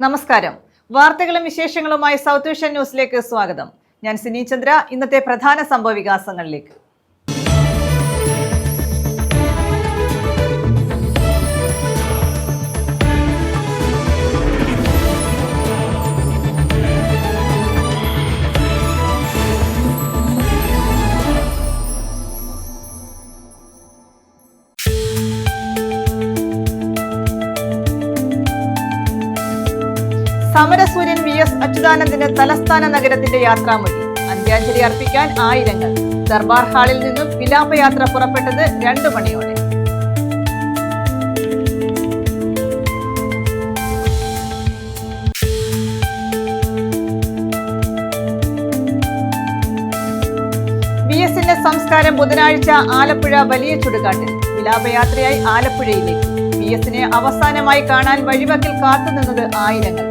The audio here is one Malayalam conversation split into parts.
നമസ്കാരം. വാർത്തകളും വിശേഷങ്ങളുമായി സൗത്ത് വിഷൻ ന്യൂസിലേക്ക് സ്വാഗതം. ഞാൻ സിനി ചന്ദ്ര. ഇന്നത്തെ പ്രധാന സംഭവ വികാസങ്ങളിലേക്ക്. സമരസൂര്യൻ VS അച്യുതാനന്ദന് തലസ്ഥാന നഗരത്തിന്റെ യാത്രാമൊഴി. അന്ത്യാഞ്ജലി അർപ്പിക്കാൻ ആയിരങ്ങൾ. ദർബാർ ഹാളിൽ നിന്നും വിലാപയാത്ര പുറപ്പെട്ടത് 2 മണിയോടെ. VSന്റെ സംസ്കാരം ബുധനാഴ്ച ആലപ്പുഴ വലിയ ചുടുകാട്ടിൽ. വിലാപയാത്രയായി ആലപ്പുഴയിലേക്ക്. VSനെ അവസാനമായി കാണാൻ വഴിവക്കിൽ കാത്തുനിന്നത് ആയിരങ്ങൾ.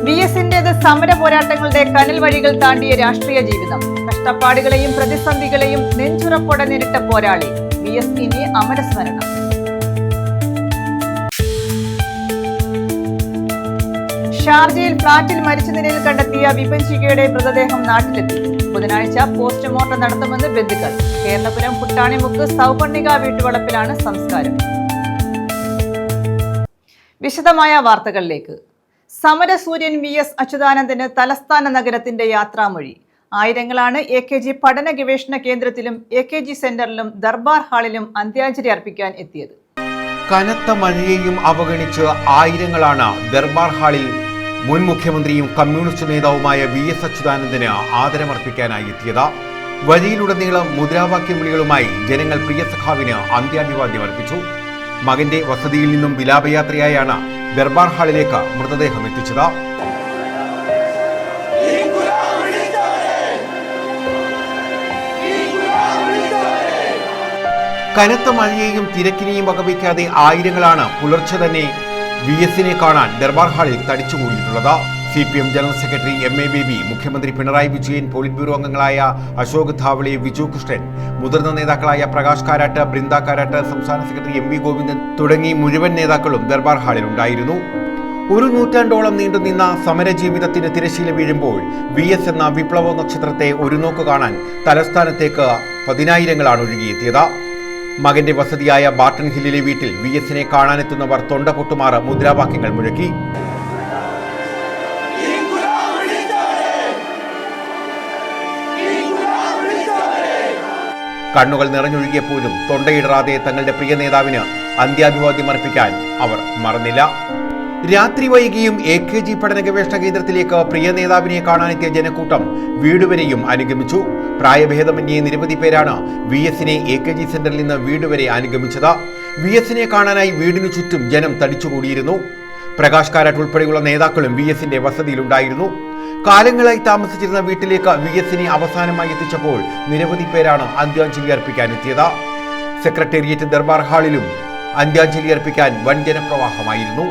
VSന്റേത് സമര പോരാട്ടങ്ങളുടെ കനൽ വഴികൾ താണ്ടിയ രാഷ്ട്രീയ ജീവിതം. കഷ്ടപ്പാടുകളെയും പ്രതിസന്ധികളെയും നെഞ്ചുറപ്പോടെ നേരിട്ട പോരാളി. VS ഇനി അമരസ്മരണം. ഷാർജയിൽ ഫ്ളാറ്റിൽ മരിച്ച നിലയിൽ കണ്ടെത്തിയ വിപഞ്ചികയുടെ മൃതദേഹം നാട്ടിലെത്തി. ബുധനാഴ്ച പോസ്റ്റ്മോർട്ടം നടത്തുമെന്ന് ബന്ധുക്കൾ. കേരളപുരം പുട്ടാണിമുക്ക് സൗപർണിക വീട്ടുവളപ്പിലാണ് സംസ്കാരം. വിശദമായ വാർത്തകളിലേക്ക്. സമരസൂര്യൻ VS അച്യുതാനന്ദന് തലസ്ഥാന നഗരത്തിന്റെ യാത്രാമൊഴി. ആയിരങ്ങളാണ് AKG പഠന ഗവേഷണ കേന്ദ്രത്തിലും AKG സെന്ററിലും ദർബാർ ഹാളിലും അന്ത്യാഞ്ജലി അർപ്പിക്കാൻ എത്തിയത്. കനത്ത മഴയെയും അവഗണിച്ച് ആയിരങ്ങളാണ് ദർബാർ ഹാളിൽ മുൻ മുഖ്യമന്ത്രിയും കമ്മ്യൂണിസ്റ്റ് നേതാവുമായ VS അച്യുതാനന്ദന് ആദരമർപ്പിക്കാനായി എത്തിയത്. വഴിയിലുടനീളം മുദ്രാവാക്യം വിളികളുമായി ജനങ്ങൾ പ്രിയ സഖാവിന് അന്ത്യാഭിവാദ്യം അർപ്പിച്ചു. മകന്റെ വസതിയിൽ നിന്നും വിലാപയാത്രയായാണ് ദർബാർ ഹാളിലേക്ക് മൃതദേഹം എത്തിച്ചത്. കനത്ത മഴയെയും തിരക്കിനെയും വകവയ്ക്കാതെ ആയിരങ്ങളാണ് പുലർച്ചെ തന്നെ VSനെ കാണാൻ ദർബാർ ഹാളിൽ തടിച്ചുകൂടിയിട്ടുള്ളത്. CPM general secretary MA baby, മുഖ്യമന്ത്രി പിണറായി വിജയൻ, പോളിറ്റ് ബ്യൂറോ അംഗങ്ങളായ അശോക് ധാവളെ, വിജു കൃഷ്ണൻ, മുതിർന്ന നേതാക്കളായ പ്രകാശ് കാരാട്ട്, ബൃന്ദ കാരാട്ട്, സംസ്ഥാന സെക്രട്ടറി MV ഗോവിന്ദൻ തുടങ്ങി മുഴുവൻ നേതാക്കളും ദർബാർ ഹാളിൽ ഉണ്ടായിരുന്നു. 1 നൂറ്റാണ്ടോളം നീണ്ടുനിന്ന സമരജീവിതത്തിന് തിരശ്ശീല വീഴുമ്പോൾ VS എന്ന വിപ്ലവ നക്ഷത്രത്തെ ഒരു നോക്ക് കാണാൻ തലസ്ഥാനത്തേക്ക് പതിനായിരങ്ങളാണ് ഒഴുകിയെത്തിയത്. മകന്റെ വസതിയായ ബാട്ടൺ ഹില്ലിലെ വീട്ടിൽ VSനെ കാണാനെത്തുന്നവർ തൊണ്ട പൊട്ടുമാറ് മുദ്രാവാക്യങ്ങൾ മുഴക്കി. കണ്ണുകൾ നിറഞ്ഞൊഴുകിയപ്പോഴും തൊണ്ടയിടറാതെ തങ്ങളുടെ പ്രിയ നേതാവിന് അന്ത്യാഭിവാദ്യം അർപ്പിക്കാൻ അവർ മറന്നില്ല. രാത്രി വൈകിയും AKG പഠന ഗവേഷണ കേന്ദ്രത്തിലേക്ക് പ്രിയ നേതാവിനെ കാണാനെത്തിയ ജനക്കൂട്ടം വീടുവരെയും അനുഗമിച്ചു. പ്രായഭേദമന്യേ നിരവധി പേരാണ് VSനെ AKG സെന്ററിൽ നിന്ന് വീടുവരെ അനുഗമിച്ചത്. VSനെ കാണാനായി വീടിനു ചുറ്റും ജനം തടിച്ചുകൂടിയിരുന്നു. പ്രകാശ് കാരാട്ട് ഉൾപ്പെടെയുള്ള നേതാക്കളും VSന്റെ വസതിയിലുണ്ടായിരുന്നു. കാലങ്ങളായി താമസിച്ചിരുന്ന വീട്ടിലേക്ക് VSനെ അവസാനമായി എത്തിച്ചപ്പോൾ നിരവധി പേരാണ് അന്ത്യാഞ്ജലി അർപ്പിക്കാനെത്തിയത്. സെക്രട്ടേറിയറ്റ് ദർബാർ ഹാളിലും അന്ത്യാഞ്ജലി അർപ്പിക്കാൻ വൻ ജനപ്രവാഹമായിരുന്നു.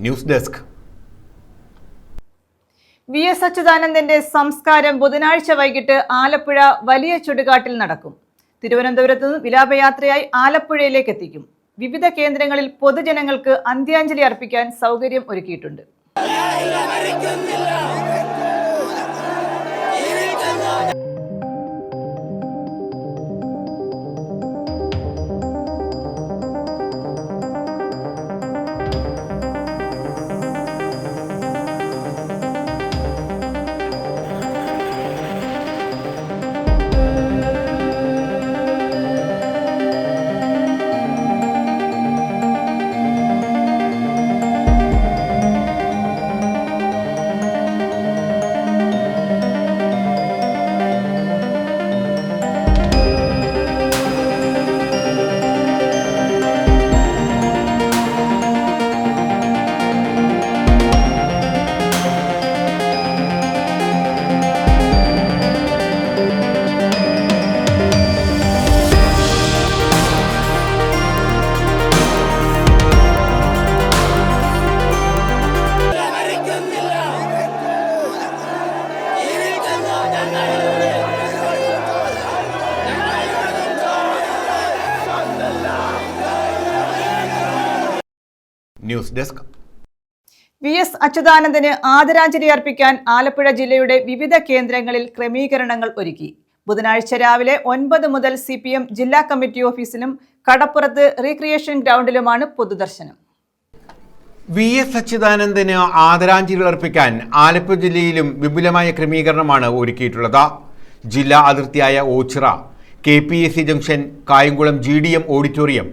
News desk. VS അച്യുതാനന്ദന്റെ സംസ്കാരം ബുധനാഴ്ച വൈകിട്ട് ആലപ്പുഴ വലിയ ചുടുകാട്ടിൽ നടക്കും. തിരുവനന്തപുരത്ത് നിന്ന് വിലാപയാത്രയായി ആലപ്പുഴയിലേക്ക് എത്തിക്കും. വിവിധ കേന്ദ്രങ്ങളിൽ പൊതുജനങ്ങൾക്ക് അന്ത്യാഞ്ജലി അർപ്പിക്കാൻ സൗകര്യം ഒരുക്കിയിട്ടുണ്ട്. News desk. VS അച്യുതാനന്ദന് ആദരാഞ്ജലി അർപ്പിക്കാൻ ആലപ്പുഴ ജില്ലയുടെ വിവിധ കേന്ദ്രങ്ങളിൽ ക്രമീകരണങ്ങൾ ഒരുക്കി. ബുധനാഴ്ച രാവിലെ 9 മുതൽ CPM ജില്ലാ കമ്മിറ്റി ഓഫീസിലും കടപ്പുറത്ത് റീക്രിയേഷൻ ഗ്രൗണ്ടിലുമാണ് പൊതുദർശനം. VS അച്യുതാനന്ദന് ആദരാഞ്ജലി അർപ്പിക്കാൻ ആലപ്പുഴ ജില്ലയിലും വിപുലമായ ക്രമീകരണമാണ് ഒരുക്കിയിട്ടുള്ളത്. ജില്ലാ അതിർത്തിയായ Ochira, KPSC junction, Kayamkulam GDM auditorium,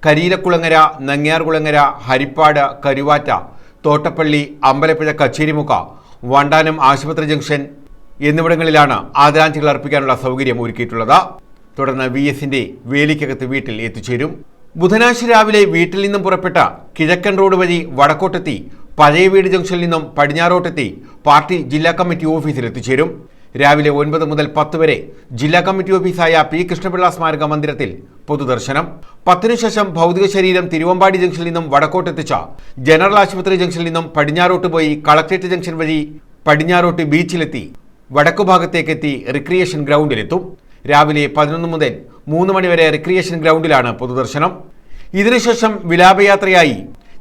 Kariyilakulangara, Nangiarkulangara, Harippad, Karuvatta, Thottappally, Ambalappuzha Kacherimukku, Vandanam ആശുപത്രി ജംഗ്ഷൻ എന്നിവിടങ്ങളിലാണ് ആദരാഞ്ജലികൾ അർപ്പിക്കാനുള്ള സൗകര്യം ഒരുക്കിയിട്ടുള്ളത്. തുടർന്ന് VSന്റെ വേലിക്കകത്ത് വീട്ടിൽ എത്തിച്ചേരും. ബുധനാഴ്ച രാവിലെ വീട്ടിൽ നിന്നും പുറപ്പെട്ട കിഴക്കൻ റോഡ് വഴി വടക്കോട്ടെത്തി പഴയ വീട് ജംഗ്ഷനിൽ നിന്നും പടിഞ്ഞാറോട്ടെത്തി പാർട്ടി ജില്ലാ കമ്മിറ്റി ഓഫീസിൽ എത്തിച്ചേരും. രാവിലെ 9 മുതൽ 10 വരെ ജില്ലാ കമ്മിറ്റി ഓഫീസായ P. കൃഷ്ണപിള്ള സ്മാരക മന്ദിരത്തിൽ പൊതുദർശനം. 10 ശേഷം ഭൗതിക ശരീരം തിരുവമ്പാടി ജംഗ്ഷനിൽ നിന്നും വടക്കോട്ടെത്തിച്ച ജനറൽ ആശുപത്രി ജംഗ്ഷനിൽ നിന്നും പടിഞ്ഞാറോട്ട് പോയി കളക്ട്രേറ്റ് ജംഗ്ഷൻ വഴി പടിഞ്ഞാറോട്ട് ബീച്ചിലെത്തി വടക്കുഭാഗത്തേക്കെത്തി റിക്രിയേഷൻ ഗ്രൗണ്ടിലെത്തും. രാവിലെ 11 മുതൽ 3 മണി വരെ റിക്രിയേഷൻ ഗ്രൗണ്ടിലാണ് പൊതുദർശനം. ഇതിനുശേഷം വിലാപയാത്രയായി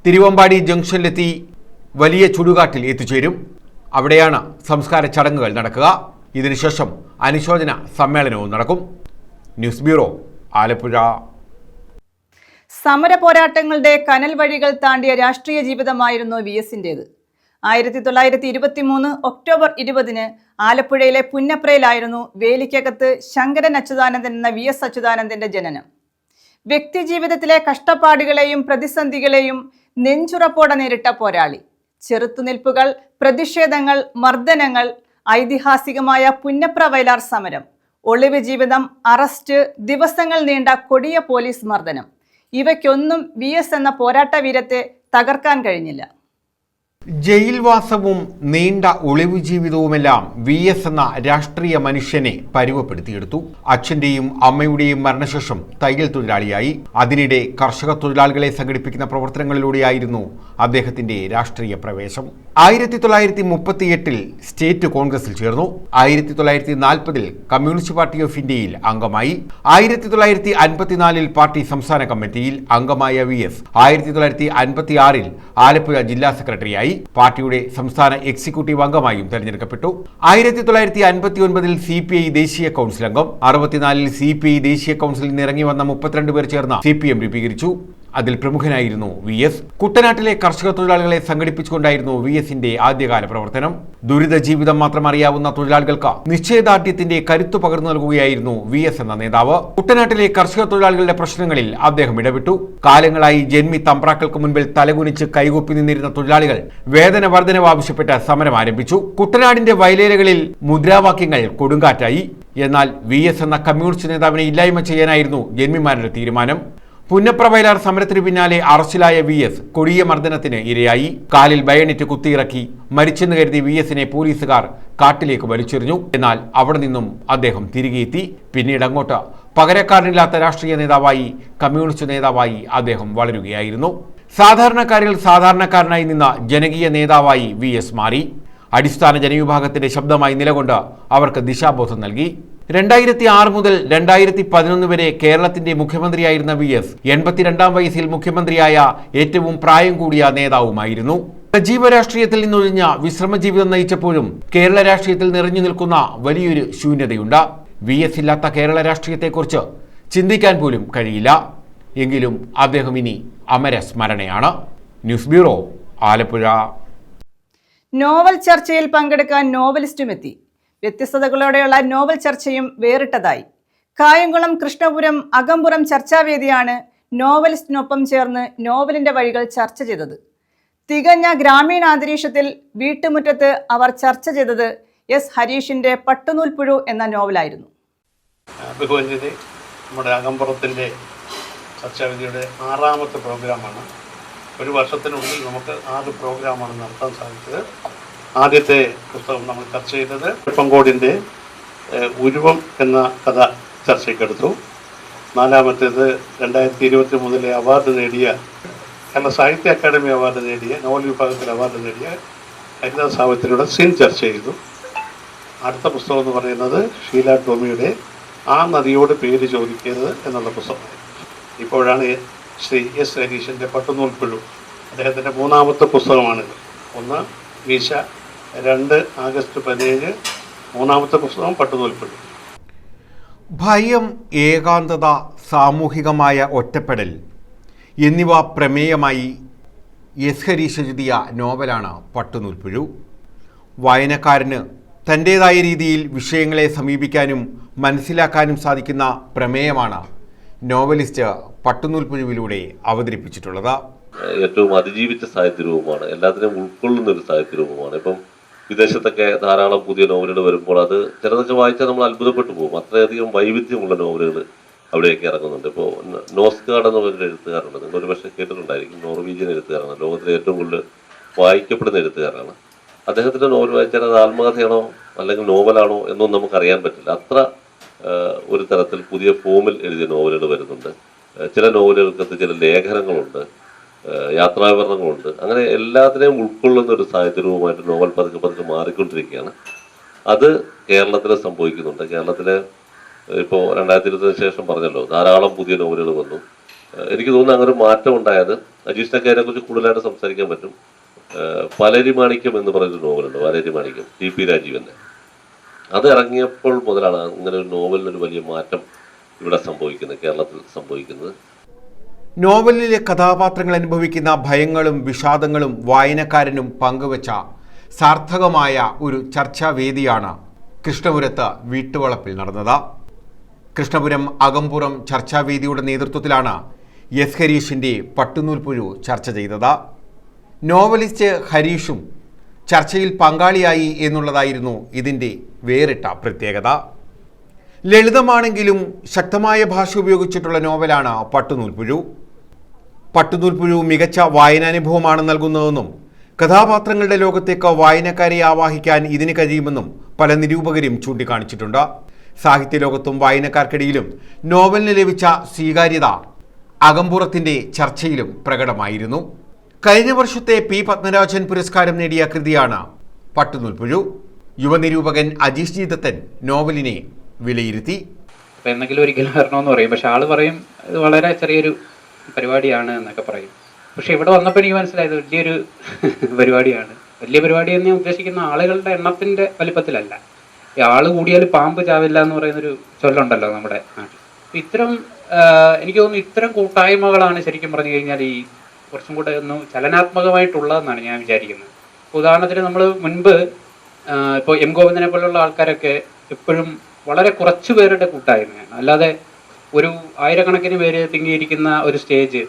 തിരുവമ്പാടി ജംഗ്ഷനിലെത്തി വലിയ ചുടുകാട്ടിൽ എത്തിച്ചേരും. അവിടെയാണ് സംസ്കാര ചടങ്ങുകൾ നടക്കുക. ഇതിനുശേഷം അനുശോചന സമ്മേളനവും നടക്കും. News bureau, Alappuzha. സമര പോരാട്ടങ്ങളുടെ കനൽ വഴികൾ താണ്ടിയ രാഷ്ട്രീയ ജീവിതമായിരുന്നു VSന്റേത്. 1923 ഒക്ടോബർ 20 ആലപ്പുഴയിലെ പുന്നപ്രയിലായിരുന്നു വേലിക്കകത്ത് ശങ്കരൻ അച്യുതാനന്ദൻ എന്ന VS അച്യുതാനന്ദന്റെ ജനനം. വ്യക്തിജീവിതത്തിലെ കഷ്ടപ്പാടുകളെയും പ്രതിസന്ധികളെയും നെഞ്ചുറപ്പോടെ നേരിട്ട പോരാളി. ചെറുത്തുനിൽപ്പുകൾ, പ്രതിഷേധങ്ങൾ, മർദ്ദനങ്ങൾ, ഐതിഹാസികമായ പുന്നപ്ര വയലാർ സമരം, ഒളിവ് ജീവിതം, അറസ്റ്റ്, ദിവസങ്ങൾ നീണ്ട കൊടിയ പോലീസ് മർദ്ദനം, ഇവയ്ക്കൊന്നും VS എന്ന പോരാട്ട വീരത്തെ തകർക്കാൻ കഴിഞ്ഞില്ല. ജയിൽവാസവും നീണ്ട ഒളിവു ജീവിതവുമെല്ലാം VS എന്ന രാഷ്ട്രീയ മനുഷ്യനെ പരുവപ്പെടുത്തിയെടുത്തു. അച്ഛന്റെയും അമ്മയുടെയും മരണശേഷം തയ്യൽ തൊഴിലാളിയായി. അതിനിടെ കർഷക തൊഴിലാളികളെ സംഘടിപ്പിക്കുന്ന പ്രവർത്തനങ്ങളിലൂടെയായിരുന്നു അദ്ദേഹത്തിന്റെ രാഷ്ട്രീയ പ്രവേശം. 1938 സ്റ്റേറ്റ് കോൺഗ്രസിൽ ചേർന്നു. 1940 കമ്മ്യൂണിസ്റ്റ് പാർട്ടി ഓഫ് ഇന്ത്യയിൽ അംഗമായി. 1954 പാർട്ടി സംസ്ഥാന കമ്മിറ്റിയിൽ അംഗമായ VS 1956 ആലപ്പുഴ ജില്ലാ സെക്രട്ടറിയായി. പാർട്ടിയുടെ സംസ്ഥാന എക്സിക്യൂട്ടീവ് അംഗമായും തെരഞ്ഞെടുക്കപ്പെട്ടു. 1959 CPI ദേശീയ കൗൺസിൽ അംഗം. 64 CPI ദേശീയ കൗൺസിലിൽ നിന്ന് ഇറങ്ങി വന്ന 32 പേർ ചേർന്ന് CPM രൂപീകരിച്ചു. അതിൽ പ്രമുഖനായിരുന്നു VS. കുട്ടനാട്ടിലെ കർഷക തൊഴിലാളികളെ സംഘടിപ്പിച്ചുകൊണ്ടായിരുന്നു VSന്റെ ആദ്യകാല പ്രവർത്തനം. ദുരിത ജീവിതം മാത്രം അറിയാവുന്ന തൊഴിലാളികൾക്ക് നിശ്ചയദാർഢ്യത്തിന്റെ കരുത്തു പകർന്നു നൽകുകയായിരുന്നു VS എന്ന നേതാവ്. കുട്ടനാട്ടിലെ കർഷക തൊഴിലാളികളുടെ പ്രശ്നങ്ങളിൽ അദ്ദേഹം ഇടപെട്ടു. കാലങ്ങളായി ജന്മി തമ്പ്രാക്കൾക്ക് മുൻപിൽ തലകുനിച്ച് കൈകൂപ്പി നിന്നിരുന്ന തൊഴിലാളികൾ വേതന വർധനവ് ആവശ്യപ്പെട്ട് സമരം ആരംഭിച്ചു. കുട്ടനാടിന്റെ വയലേലകളിൽ മുദ്രാവാക്യങ്ങൾ കൊടുങ്കാറ്റായി. എന്നാൽ VS എന്ന കമ്മ്യൂണിസ്റ്റ് നേതാവിനെ ഇല്ലായ്മ ചെയ്യാനായിരുന്നു ജന്മിമാരുടെ തീരുമാനം. പുന്നപ്ര വയലാർ സമരത്തിന് പിന്നാലെ അറസ്റ്റിലായ VS കൊടിയ മർദ്ദനത്തിന് ഇരയായി. കാലിൽ ബയണിറ്റ് കുത്തിയിറക്കി മരിച്ചെന്ന് കരുതി VSനെ പോലീസുകാർ കാട്ടിലേക്ക് വലിച്ചെറിഞ്ഞു. എന്നാൽ അവിടെ നിന്നും അദ്ദേഹം തിരികെ എത്തി. പിന്നീട് അങ്ങോട്ട് പകരക്കാരനില്ലാത്ത രാഷ്ട്രീയ നേതാവായി, കമ്മ്യൂണിസ്റ്റ് നേതാവായി അദ്ദേഹം വളരുകയായിരുന്നു. സാധാരണക്കാരിൽ സാധാരണക്കാരനായി നിന്ന ജനകീയ നേതാവായി VS മാറി. അടിസ്ഥാന ജനവിഭാഗത്തിന്റെ ശബ്ദമായി നിലകൊണ്ട് അവർക്ക് ദിശാബോധം നൽകി. 2006 മുതൽ 2011 വരെ കേരളത്തിന്റെ മുഖ്യമന്ത്രിയായിരുന്ന VS 82 വയസ്സിൽ മുഖ്യമന്ത്രിയായ ഏറ്റവും പ്രായം കൂടിയ നേതാവുമായിരുന്നു. സജീവ രാഷ്ട്രീയത്തിൽ നിന്നൊഴിഞ്ഞ വിശ്രമ ജീവിതം നയിച്ചപ്പോഴും കേരള രാഷ്ട്രീയത്തിൽ നിറഞ്ഞു നിൽക്കുന്ന വലിയൊരു ശൂന്യതയുണ്ട്. VS ഇല്ലാത്ത കേരള രാഷ്ട്രീയത്തെക്കുറിച്ച് ചിന്തിക്കാൻ പോലും കഴിയില്ല. എങ്കിലും അദ്ദേഹം ഇനി അമരസ്മരണയാണ്. News bureau, Alappuzha. നോവൽ ചർച്ചയിൽ പങ്കെടുക്കാൻ നോവലിസ്റ്റും എത്തി. വ്യത്യസ്തതകളോടെയുള്ള നോവൽ ചർച്ചയും വേറിട്ടതായി. കായംകുളം കൃഷ്ണപുരം അകമ്പുറം ചർച്ചാവേദിയാണ് നോവലിസ്റ്റിനൊപ്പം ചേർന്ന് നോവലിന്റെ വഴികൾ ചർച്ച ചെയ്തത്. തികഞ്ഞ ഗ്രാമീണ അന്തരീക്ഷത്തിൽ വീട്ടുമുറ്റത്ത് അവർ ചർച്ച ചെയ്തത് S. ഹരീഷിന്റെ പട്ടുനൂൽപ്പുഴു എന്ന നോവലായിരുന്നു. ബഹുവന്യതേ നമ്മുടെ അകമ്പുറത്തിൻ്റെ ചർച്ചാവേദിയുടെ 6ാമത്തെ പ്രോഗ്രാമാണ്. ഒരു വർഷത്തിനുള്ളിൽ നമുക്ക് 6 പ്രോഗ്രാമാണ് നടത്താൻ സാധിച്ചത്. ആദ്യത്തെ പുസ്തകം നമ്മൾ ചർച്ച ചെയ്തത് വെപ്പങ്കോടിൻ്റെ ഉരുവം എന്ന കഥ ചർച്ചയ്ക്കെടുത്തു. 4ാമത്തേത് 2023 അവാർഡ് നേടിയ കേരള സാഹിത്യ അക്കാദമി അവാർഡ് നേടിയ നോവൽ വിഭാഗത്തിൽ അവാർഡ് നേടിയ ഹരിദാസ് സാവിത്രിയുടെ സിൻ ചർച്ച ചെയ്തു. അടുത്ത പുസ്തകം എന്ന് പറയുന്നത് ഷീല ടോമിയുടെ ആ നദിയോട് പേര് ചോദിക്കരുത് എന്നുള്ള പുസ്തകം. ഇപ്പോഴാണ് ശ്രീ S. ഹരീഷിൻ്റെ പട്ടുനൂൽപ്പുഴു അദ്ദേഹത്തിൻ്റെ മൂന്നാമത്തെ പുസ്തകമാണിത്. 1 മീശ, 2 ആഗസ്റ്റ് 17, മൂന്നാമത്തെ പുസ്തകം പട്ടുനൂൽപ്പുഴ. ഭയം, ഏകാന്തത, സാമൂഹികമായ ഒറ്റപ്പെടൽ എന്നിവ പ്രമേയമായി എസ് ഹരീഷ് എഴുതിയ നോവലാണ് പട്ടുനൂൽപ്പുഴു. വായനക്കാരന് തൻ്റേതായ രീതിയിൽ വിഷയങ്ങളെ സമീപിക്കാനും മനസ്സിലാക്കാനും സാധിക്കുന്ന പ്രമേയമാണ് നോവലിസ്റ്റ് പട്ടുനൂൽപ്പുഴുവിലൂടെ അവതരിപ്പിച്ചിട്ടുള്ളത്. ഏറ്റവും അതിജീവിച്ച സാഹിത്യരൂപമാണ്, എല്ലാത്തിനും ഉൾക്കൊള്ളുന്ന ഒരു സാഹിത്യരൂപമാണ്. ഇപ്പം വിദേശത്തൊക്കെ ധാരാളം പുതിയ നോവലുകൾ വരുമ്പോൾ അത് ചിലതൊക്കെ വായിച്ചാൽ നമ്മൾ അത്ഭുതപ്പെട്ടു പോകും. അത്രയധികം വൈവിധ്യമുള്ള നോവലുകൾ അവിടെയൊക്കെ ഇറങ്ങുന്നുണ്ട്. ഇപ്പോൾ നോസ്ഗാർഡ് എന്ന ഒരു എഴുത്തുകാരുണ്ട്, നിങ്ങൾ ഒരു പക്ഷേ കേട്ടിട്ടുണ്ടായിരിക്കും. നോർവീജിയൻ എഴുത്തുകാരാണ്, ലോകത്തിലെ ഏറ്റവും കൂടുതൽ വായിക്കപ്പെടുന്ന എഴുത്തുകാരാണ്. അദ്ദേഹത്തിൻ്റെ നോവൽ വായിച്ചാൽ അത് ആത്മകഥയാണോ അല്ലെങ്കിൽ നോവലാണോ എന്നൊന്നും നമുക്കറിയാൻ പറ്റില്ല. അത്ര ഒരു തരത്തിൽ പുതിയ ഫോമിൽ എഴുതിയ നോവലുകൾ വരുന്നുണ്ട്. ചില നോവലുകൾക്കകത്ത് ചില ലേഖനങ്ങളുണ്ട്, യാത്രാവിവരണങ്ങളുണ്ട്. അങ്ങനെ എല്ലാത്തിനെയും ഉൾക്കൊള്ളുന്ന ഒരു സാഹിത്യരൂപമായിട്ട് നോവൽ പതുക്കെ പതുക്കെ മാറിക്കൊണ്ടിരിക്കുകയാണ്. അത് കേരളത്തിൽ സംഭവിക്കുന്നുണ്ട്. കേരളത്തിൽ ഇപ്പോൾ 2020 ശേഷം പറഞ്ഞല്ലോ, ധാരാളം പുതിയ നോവലുകൾ വന്നു. എനിക്ക് തോന്നുന്നു അങ്ങനെ ഒരു മാറ്റം ഉണ്ടായത്, അജീഷിനൊക്കെ അതിനെക്കുറിച്ച് കൂടുതലായിട്ട് സംസാരിക്കാൻ പറ്റും. പലരി മാണിക്യം എന്ന് പറയുന്നൊരു നോവലുണ്ട്, പലരി മാണിക്യം, ടി.പി. രാജീവൻ്റെ. അത് ഇറങ്ങിയപ്പോൾ മുതലാണ് അങ്ങനെ ഒരു നോവലിനൊരു വലിയ മാറ്റം ഇവിടെ സംഭവിക്കുന്നത്, കേരളത്തിൽ സംഭവിക്കുന്നത്. നോവലിലെ കഥാപാത്രങ്ങൾ അനുഭവിക്കുന്ന ഭയങ്ങളും വിഷാദങ്ങളും വായനക്കാരനും പങ്കുവച്ച സാർത്ഥകമായ ഒരു ചർച്ചാവേദിയാണ് കൃഷ്ണപുരത്ത് വീട്ടുവളപ്പിൽ നടന്നത്. കൃഷ്ണപുരം അകമ്പുറം ചർച്ചാവേദിയുടെ നേതൃത്വത്തിലാണ് എസ് ഹരീഷിൻ്റെ പട്ടുനൂൽപ്പുഴു ചർച്ച ചെയ്തത്. നോവലിസ്റ്റ് ഹരീഷും ചർച്ചയിൽ പങ്കാളിയായി എന്നുള്ളതായിരുന്നു ഇതിൻ്റെ വേറിട്ട പ്രത്യേകത. ലളിതമാണെങ്കിലും ശക്തമായ ഭാഷ ഉപയോഗിച്ചിട്ടുള്ള നോവലാണ് പട്ടുനൂൽപ്പുഴു. പട്ടുനൂൽപ്പുഴു മികച്ച വായനാനുഭവമാണ് നൽകുന്നതെന്നും കഥാപാത്രങ്ങളുടെ ലോകത്തേക്ക് വായനക്കാരെ ആവാഹിക്കാൻ ഇതിന് കഴിയുമെന്നും പല നിരൂപകരും ചൂണ്ടിക്കാണിച്ചിട്ടുണ്ട്. സാഹിത്യലോകത്തും വായനക്കാർക്കിടയിലും നോവലിന് ലഭിച്ച സ്വീകാര്യത അകമ്പുറത്തിൻ്റെ ചർച്ചയിലും പ്രകടമായിരുന്നു. കഴിഞ്ഞ വർഷത്തെ പി. പത്മരാജൻ പുരസ്കാരം നേടിയ കൃതിയാണ് പട്ടുനൂൽപ്പുഴു. യുവനിരൂപകൻ അജീഷ് ജി ദത്തൻ നോവലിനെ വിലയിരുത്തി. എന്തെങ്കിലും ഒരിക്കലും വരണമെന്ന് പറയും, പക്ഷെ ആള് പറയും ഇത് വളരെ ചെറിയൊരു പരിപാടിയാണ് എന്നൊക്കെ പറയും. പക്ഷെ ഇവിടെ വന്നപ്പോൾ എനിക്ക് മനസ്സിലായത് വലിയൊരു പരിപാടിയാണ്. വലിയ പരിപാടി എന്ന് ഞാൻ ഉദ്ദേശിക്കുന്ന ആളുകളുടെ എണ്ണത്തിന്റെ വലിപ്പത്തിലല്ല. ഈ ആള് കൂടിയാൽ പാമ്പ് ചാവില്ല എന്ന് പറയുന്നൊരു ചൊല്ലുണ്ടല്ലോ നമ്മുടെ നാട്ടിൽ. ഇത്തരം എനിക്ക് തോന്നുന്നു ഇത്തരം കൂട്ടായ്മകളാണ് ശരിക്കും പറഞ്ഞു കഴിഞ്ഞാൽ ഈ കുറച്ചും കൂടെ ഒന്ന് ചലനാത്മകമായിട്ടുള്ളതെന്നാണ് ഞാൻ വിചാരിക്കുന്നത്. ഉദാഹരണത്തിന് നമ്മൾ മുൻപ് ഇപ്പോൾ എം ഗോവിന്ദനെ പോലുള്ള ആൾക്കാരൊക്കെ എപ്പോഴും വളരെ കുറച്ചു പേരുടെ കൂട്ടായ്മയാണ്, അല്ലാതെ ഒരു ആയിരക്കണക്കിന് പേര് തിങ്ങിയിരിക്കുന്ന ഒരു സ്റ്റേജ്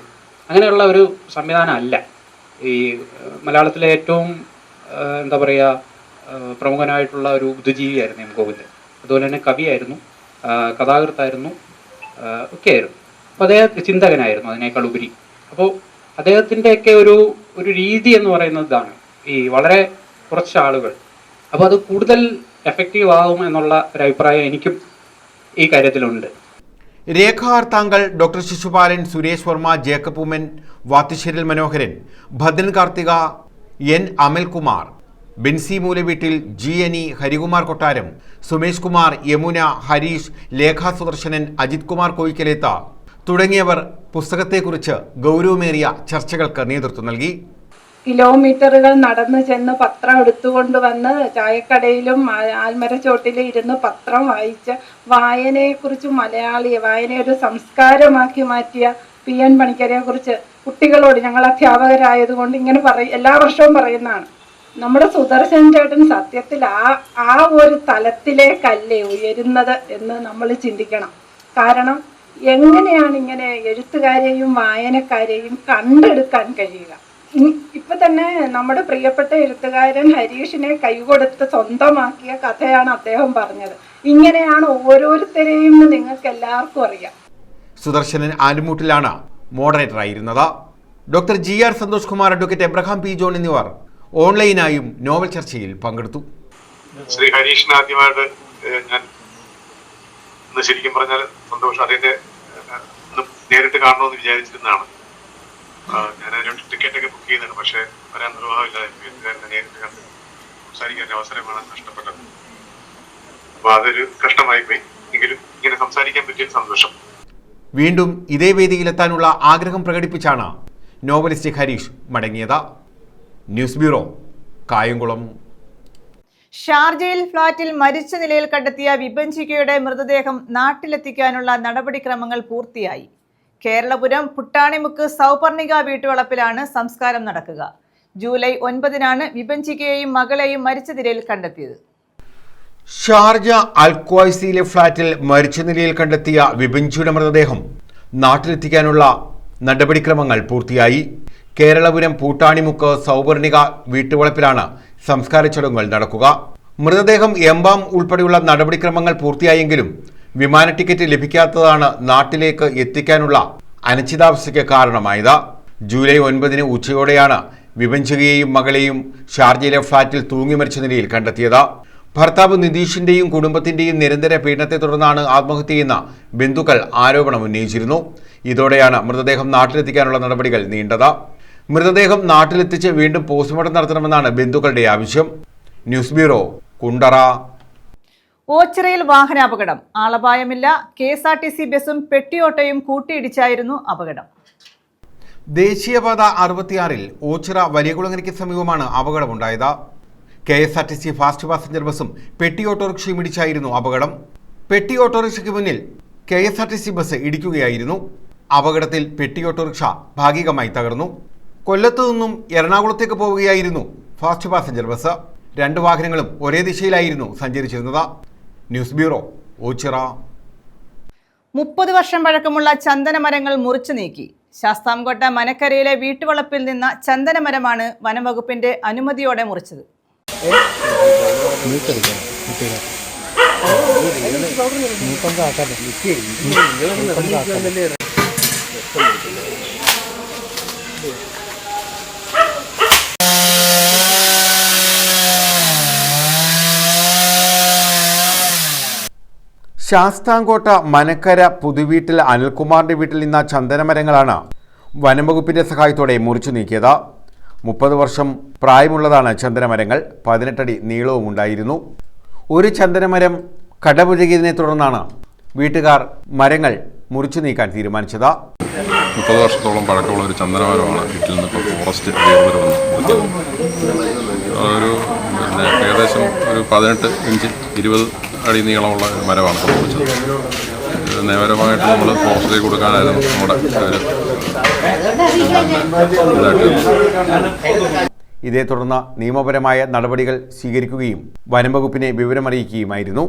അങ്ങനെയുള്ള ഒരു സംവിധാനം അല്ല. ഈ മലയാളത്തിലെ ഏറ്റവും എന്താ പറയുക പ്രമുഖനായിട്ടുള്ള ഒരു ബുദ്ധിജീവിയായിരുന്നു എം ഗോവിന്ദൻ. അതുപോലെ തന്നെ കവിയായിരുന്നു, കഥാകൃത്തായിരുന്നു, ഒക്കെ ആയിരുന്നു. അപ്പോൾ അദ്ദേഹം ചിന്തകനായിരുന്നു അതിനേക്കാൾ ഉപരി. അപ്പോൾ അദ്ദേഹത്തിൻ്റെയൊക്കെ ഒരു രീതി എന്ന് പറയുന്നത് ഇതാണ്, ഈ വളരെ കുറച്ച് ആളുകൾ. അപ്പോൾ അത് കൂടുതൽ എഫക്റ്റീവ് ആകും എന്നുള്ള ഒരു അഭിപ്രായം എനിക്കും ഈ കാര്യത്തിലുണ്ട്. രേഖാർ താങ്കൾ, ഡോക്ടർ ശിശുപാലൻ, സുരേഷ് വർമ്മ, ജേക്കബ് ഉമ്മൻ, വാത്തുശ്ശേരിൽ മനോഹരൻ, ഭദ്രൻ കാർത്തിക, എൻ അമൽകുമാർ, ബെൻസി മൂലവീട്ടിൽ, ജി അനി, ഹരികുമാർ കൊട്ടാരം, സുമേഷ് കുമാർ, യമുന, ഹരീഷ്, ലേഖ സുദർശനൻ, അജിത് കുമാർ കോയിക്കലേത്ത തുടങ്ങിയവർ പുസ്തകത്തെക്കുറിച്ച് ഗൗരവമേറിയ ചർച്ചകൾക്ക് നേതൃത്വം നൽകി. കിലോമീറ്ററുകൾ നടന്നു ചെന്ന് പത്രം എടുത്തുകൊണ്ട് വന്ന് ചായക്കടയിലും ആൽമരച്ചോട്ടിലും ഇരുന്ന് പത്രം വായിച്ച വായനയെക്കുറിച്ച് വായനയെ ഒരു സംസ്കാരമാക്കി മാറ്റിയ PN പണിക്കരെ കുറിച്ച് കുട്ടികളോട് ഞങ്ങൾ അധ്യാപകരായതുകൊണ്ട് ഇങ്ങനെ എല്ലാ വർഷവും പറയുന്നതാണ്. നമ്മുടെ സുദർശൻ ചേട്ടൻ സത്യത്തിൽ ആ ഒരു തലത്തിലേക്കല്ലേ ഉയരുന്നത് എന്ന് നമ്മൾ ചിന്തിക്കണം. കാരണം എങ്ങനെയാണ് ഇങ്ങനെ എഴുത്തുകാരെയും വായനക്കാരെയും കണ്ടെടുക്കാൻ കഴിയുക? ഇപ്പൊ തന്നെ നമ്മുടെ പ്രിയപ്പെട്ട എഴുത്തുകാരൻ ഹരീഷിനെ കൈകൊടുത്ത് സ്വന്തമാക്കിയ കഥയാണ് അദ്ദേഹം പറഞ്ഞത്. ഇങ്ങനെയാണ് ഓരോരുത്തരെയും നിങ്ങൾക്ക് എല്ലാവർക്കും അറിയാം. സുദർശനൻ ആലുമൂട്ടിലാണ് മോഡറേറ്ററായിരുന്നത്. Doctor GR Santhosh Kumar, advocate Abraham P. John എന്നിവർ ഓൺലൈനായും നോവൽ ചർച്ചയിൽ പങ്കെടുത്തു. ശ്രീ ഹരീഷിന് ആദ്യമായിട്ട് ഞാൻ ശരിക്കും പറഞ്ഞാൽ സന്തോഷം, അദ്ദേഹത്തെ നേരിട്ട് കാണണമെന്ന് വിചാരിച്ചിരുന്നതാണ്. ഞാൻ അതിനോട് ടിക്കറ്റൊക്കെ ബുക്ക് ചെയ്തതാണ്, പക്ഷെ വരാൻ നിർവാഹമില്ലാതെ നേരിട്ട് കണ്ട് സംസാരിക്കാൻ അവസരമാണ് നഷ്ടപ്പെട്ടത്. അപ്പൊ അതൊരു കഷ്ടമായി പോയി. എങ്കിലും ഇങ്ങനെ സംസാരിക്കാൻ പറ്റിയ സന്തോഷം. വീണ്ടും ഇതേ വേദിയിലെത്താനുള്ള ആഗ്രഹം പ്രകടിപ്പിച്ചാണ് നോവലിസ്റ്റ് ഹരീഷ് മടങ്ങിയത്. News bureau, Kayamkulam. ഷാർജയിൽ ഫ്ളാറ്റിൽ മരിച്ച നിലയിൽ കണ്ടെത്തിയ വിഭജിക്കയുടെ മൃതദേഹം നാട്ടിലെത്തിക്കാനുള്ള നടപടിക്രമങ്ങൾ പൂർത്തിയായി. കേരളപുരം പുട്ടാണിമുക്ക് സൗപർണിക വീട്ടുവളപ്പിലാണ് സംസ്കാരം നടക്കുക. ജൂലൈ 9-നാണ് വിഭജിക്കയെയും മകളെയും മരിച്ച നിലയിൽ കണ്ടെത്തിയത്. ഷാർജ അൽക്വായ്സിയിലെ ഫ്ളാറ്റിൽ മരിച്ച നിലയിൽ കണ്ടെത്തിയ വിഭജിയുടെ മൃതദേഹം നാട്ടിലെത്തിക്കാനുള്ള നടപടിക്രമങ്ങൾ പൂർത്തിയായി. കേരളപുരം പൂട്ടാണിമുക്ക് സൗപർണിക വീട്ടുവളപ്പിലാണ് സംസ്കാര ചടങ്ങുകൾ നടക്കുക. മൃതദേഹം എംബാം ഉൾപ്പെടെയുള്ള നടപടിക്രമങ്ങൾ പൂർത്തിയായെങ്കിലും വിമാന ടിക്കറ്റ് ലഭിക്കാത്തതാണ് നാട്ടിലേക്ക് എത്തിക്കാനുള്ള അനിശ്ചിതാവസ്ഥയ്ക്ക് കാരണമായത്. ജൂലൈ 9-ന് ഉച്ചയോടെയാണ് വിഭജികയെയും മകളെയും ഷാർജയിലെ ഫ്ളാറ്റിൽ തൂങ്ങി മരിച്ച നിലയിൽ കണ്ടെത്തിയത്. ഭർത്താവ് നിതീഷിന്റെയും കുടുംബത്തിന്റെയും നിരന്തര പീഡനത്തെ തുടർന്നാണ് ആത്മഹത്യയെന്ന ബന്ധുക്കൾ ആരോപണം ഉന്നയിച്ചിരുന്നു. ഇതോടെയാണ് മൃതദേഹം നാട്ടിലെത്തിക്കാനുള്ള നടപടികൾ നീണ്ടത്. മൃതദേഹം നാട്ടിലെത്തിച്ച് വീണ്ടും പോസ്റ്റ്മോർട്ടം നടത്തണമെന്നാണ് ബന്ധുക്കളുടെ ആവശ്യം. News bureau, Kundara. ഓച്ചിറയിൽ വാഹനാപകടം. ആളപായമില്ല. KSRTC ബസും പെട്ടിയോട്ടോയും കൂട്ടിയിടിച്ചായിരുന്നു അപകടം. ദേശീയപാത 66-ൽ ഓച്ചിറ വലിയകുളങ്ങരയ്ക്ക് സമീപമാണ് അപകടമുണ്ടായത്. KSRTC ഫാസ്റ്റ് പാസഞ്ചർ ബസും പെട്ടി ഓട്ടോറിക്ഷയും ഇടിച്ചായിരുന്നു അപകടം. പെട്ടി ഓട്ടോറിക്ഷയ്ക്ക് മുന്നിൽ KSRTC ബസ് ഇടിക്കുകയായിരുന്നു. അപകടത്തിൽ പെട്ടി ഓട്ടോറിക്ഷ ഭാഗികമായി തകർന്നു. കൊല്ലത്തു നിന്നും എറണാകുളത്തേക്ക് പോവുകയായിരുന്നു ഫാസ്റ്റ് പാസഞ്ചർ ബസ്. 2 വാഹനങ്ങളും ഒരേ ദിശയിലായിരുന്നു സഞ്ചരിച്ചിരുന്നത്. News bureau, Ochira. 30 വർഷം പഴക്കമുള്ള ചന്ദനമരങ്ങൾ മുറിച്ചു നീക്കി. ശാസ്താംകോട്ട മനക്കരയിലെ വീട്ടുവളപ്പിൽ നിന്ന ചന്ദനമരമാണ് വനംവകുപ്പിന്റെ അനുമതിയോടെ മുറിച്ചത്. ശാസ്താംകോട്ട മനക്കര പുതുവീട്ടിൽ അനിൽകുമാറിന്റെ വീട്ടിൽ നിന്ന ചന്ദനമരങ്ങളാണ് വനംവകുപ്പിന്റെ സഹായത്തോടെ മുറിച്ചു നീക്കിയത്. 30 വർഷം പ്രായമുള്ളതാണ് ചന്ദനമരങ്ങൾ. 18 അടി നീളവും ഉണ്ടായിരുന്നു. ഒരു ചന്ദനമരം കടപുഴകിയതിനെ തുടർന്നാണ് വീട്ടുകാർ മരങ്ങൾ മുറിച്ചു നീക്കാൻ തീരുമാനിച്ചത്. 30 വർഷത്തോളം പഴക്കമുള്ള ഒരു ചന്ദനമരമാണ് വീട്ടിൽ നിന്ന് ഇപ്പോൾ ഫോറസ്റ്റ് അധികൃതർ വന്ന് ഒരു ഏകദേശം ഒരു 18 ഇഞ്ച് 20 അടി നീളമുള്ള മരമാണ് സംഭവിച്ചത്. നിയമപരമായിട്ട് നമ്മൾ ഫോറസ്റ്റിലേക്ക് കൊടുക്കാനായിരുന്നു നമ്മുടെ ഇതേ തുടർന്ന് നിയമപരമായ നടപടികൾ സ്വീകരിക്കുകയും വനംവകുപ്പിനെ വിവരമറിയിക്കുകയുമായിരുന്നു.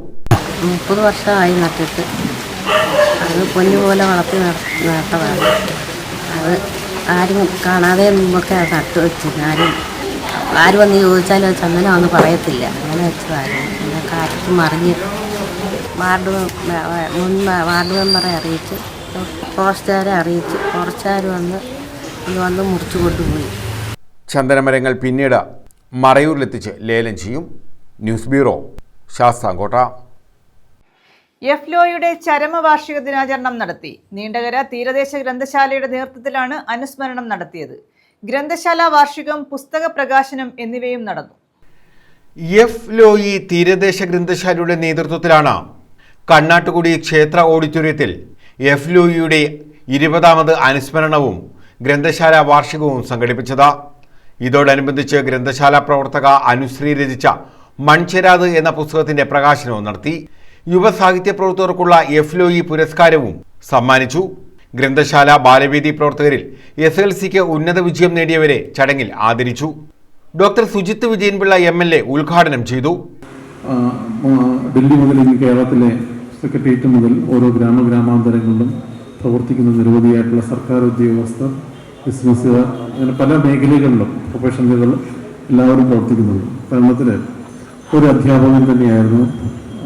30 വർഷമായി നട്ടിട്ട് അത് പൊന്നുപോലെ വളർത്തി നട്ടതാണ്. അത് ആരും കാണാതെ മുമ്പൊക്കെ അത് നട്ട് വെച്ച് ആര് വന്ന് ചോദിച്ചാലും ചന്ദനമാണെന്ന് പറയത്തില്ല. അങ്ങനെ വെച്ചതായിരുന്നു. പിന്നെ കാറ്റ് മറിഞ്ഞ് വാർഡ് മെമ്പറെ അറിയിച്ച് ഫോറസ്റ്റുകാരെ അറിയിച്ച് ഫോറസ്റ്റുകാർ വന്ന് മുറിച്ചു കൊണ്ടുപോയി. ചന്ദനമരങ്ങൾ പിന്നീട് മറയൂരിലെത്തിച്ച് ലേലം ചെയ്യും. News bureau, Sasthamkotta. എഫ്ലോയുടെ ചരമവാർഷിക ദിനാചരണം നടത്തി. നീണ്ടകര തീരദേശ ഗ്രന്ഥശാലയുടെ നേതൃത്വത്തിലാണ് അനുസ്മരണം നടത്തിയത്. ഗ്രന്ഥശാല വാർഷികം, പുസ്തക പ്രകാശനം എന്നിവയും നടന്നു. എഫ്ലോയി തീരദേശ ഗ്രന്ഥശാലയുടെ നേതൃത്വത്തിലാണ് കണ്ണാട്ടുകുടി ക്ഷേത്ര ഓഡിറ്റോറിയത്തിൽ എഫ്ലോയിയുടെ 20ാമത് അനുസ്മരണവും ഗ്രന്ഥശാല വാർഷികവും സംഘടിപ്പിച്ചത്. ഇതോടനുബന്ധിച്ച് ഗ്രന്ഥശാല പ്രവർത്തക അനുശ്രീ രചിച്ച മൺചെരാത് എന്ന പുസ്തകത്തിന്റെ പ്രകാശനവും നടത്തി. യുവസാഹിത്യ പ്രവർത്തകർക്കുള്ള എഫ്ലോയി പുരസ്കാരവും സമ്മാനിച്ചു. ഗ്രന്ഥശാല ബാലവേദി പ്രവർത്തകരിൽ SLCക്ക് ഉന്നത വിജയം നേടിയവരെ ചടങ്ങിൽ ആദരിച്ചു. ഡോക്ടർ സുജിത്ത് വിജയൻപിള്ള MLA ഉദ്ഘാടനം ചെയ്തു. ഡൽഹി മുതൽ ഇന്ന് കേരളത്തിലെ സെക്രട്ടേറിയറ്റ് മുതൽ ഓരോ ഗ്രാമാന്തരങ്ങളിലും പ്രവർത്തിക്കുന്ന നിരവധിയായിട്ടുള്ള സർക്കാർ ഉദ്യോഗസ്ഥർ, ബിസിനസ്സുകാർ, അങ്ങനെ പല മേഖലകളിലും പ്രൊഫഷണലുകളും എല്ലാവരും പ്രവർത്തിക്കുന്നുണ്ട്. കേരളത്തിൽ ഒരു അധ്യാപകൻ തന്നെയായിരുന്നു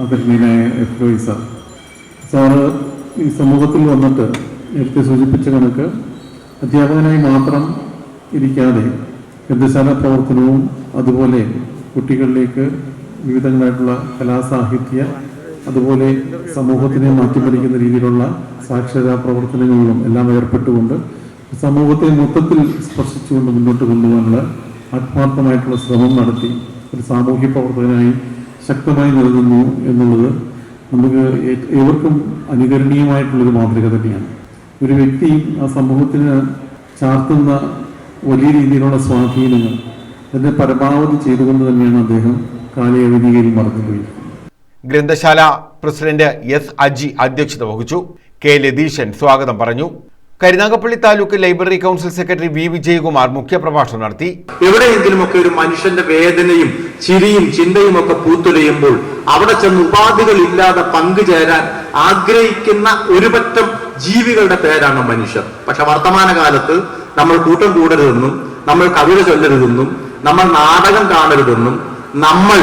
ആദരണീയനായ എഫ്ലോയി സാർ. സാറ് ഈ സമൂഹത്തിൽ വന്നിട്ട് നേരത്തെ സൂചിപ്പിച്ച കണക്ക് അധ്യാപകനായി മാത്രം ഇരിക്കാതെ ഗ്രന്ഥശാല പ്രവർത്തനവും അതുപോലെ കുട്ടികളിലേക്ക് വിവിധങ്ങളായിട്ടുള്ള കലാസാഹിത്യ അതുപോലെ സമൂഹത്തിനെ മാറ്റിമറിക്കുന്ന രീതിയിലുള്ള സാക്ഷരതാ പ്രവർത്തനങ്ങളിലും എല്ലാം ഏർപ്പെട്ടുകൊണ്ട് സമൂഹത്തെ മൊത്തത്തിൽ സ്പർശിച്ചുകൊണ്ട് മുന്നോട്ട് കൊണ്ടുപോകാനുള്ള ആത്മാർത്ഥമായിട്ടുള്ള ശ്രമം നടത്തി ഒരു സാമൂഹ്യ പ്രവർത്തകനായി ശക്തമായി നിലനിന്നു എന്നുള്ളത് നമുക്ക് ഏവർക്കും അനുകരണീയമായിട്ടുള്ളൊരു മാതൃക തന്നെയാണ്. ഒരു വ്യക്തി ആ സമൂഹത്തിന് ചാർത്തുന്ന വലിയ രീതിയിലുള്ള സ്വാധീനങ്ങൾ അതിനെ പരമാവധി ചെയ്തുകൊണ്ട് തന്നെയാണ് അദ്ദേഹം കാലയവധിയിൽ മറന്നുപോയി. ഗ്രന്ഥശാല പ്രസിഡന്റ് എസ് അജി അധ്യക്ഷത വഹിച്ചു. കെ ലതീശൻ സ്വാഗതം പറഞ്ഞു. Karunagappally taluk library council secretary V Vijayakumar മുഖ്യപ്രഭാഷണം നടത്തി. എവിടെയെങ്കിലുമൊക്കെ ഒരു മനുഷ്യന്റെ വേദനയും ചിരിയും ചിന്തയും ഒക്കെ പൂത്തുലയുമ്പോൾ അവിടെ ചെന്ന് ഉപാധികൾ ഇല്ലാതെ പങ്കുചേരാൻ ആഗ്രഹിക്കുന്ന ഒരുപറ്റം ജീവികളുടെ പേരാണ് മനുഷ്യർ. പക്ഷെ വർത്തമാനകാലത്ത് നമ്മൾ കൂട്ടം കൂടരുതെന്നും നമ്മൾ കവിത ചൊല്ലരുതെന്നും നമ്മൾ നാടകം കാണരുതെന്നും നമ്മൾ